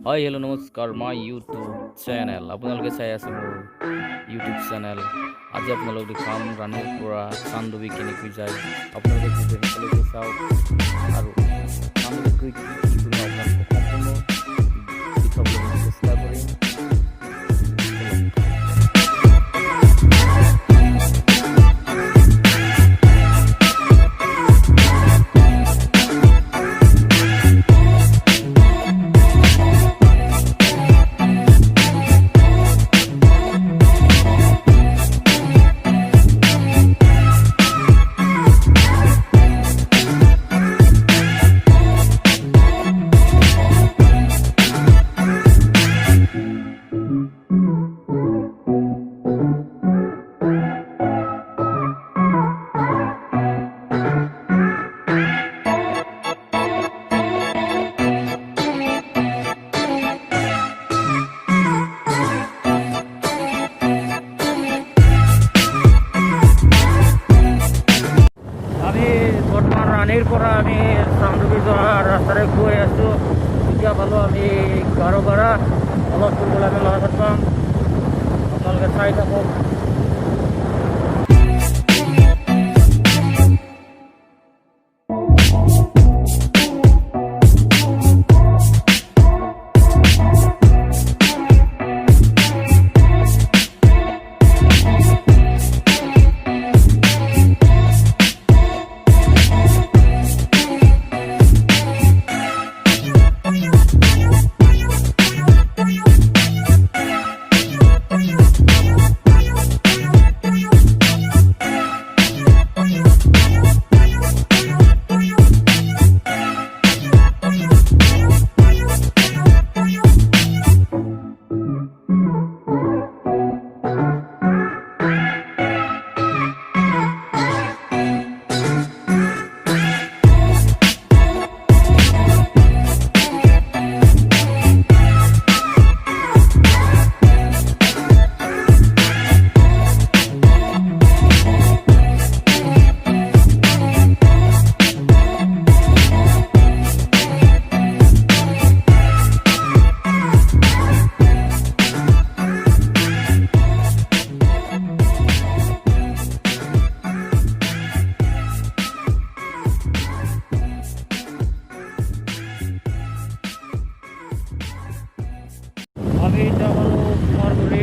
হয় হেল্ল' নমস্কাৰ মই ইউটিউব চেনেল আপোনালোকে চাই আছে মোৰ ইউটিউব চেনেল। আজি আপোনালোক দেখাম ৰাণীৰ পৰা চান্দুবি কেনেকৈ যায়। আপোনালোকে ভিডিঅ' সকলোকে চাওক আৰু চান্দুবি কি কৰিম আপোনালোকক সম্পূৰ্ণ দেখাবলৈ মই চেষ্টা কৰিম। বৰ্তমান ৰাণীৰ পৰা আমি চান্দুবি যোৱা ৰাস্তাৰে গৈ আছোঁ। এতিয়া পালোঁ আমি গাৰো ভাড়া অলপ ফুৰিবলৈ আমি লগাত পাম। আপোনালোকে চাই থাকক। আমি এটা হলো কুমাৰগুড়ি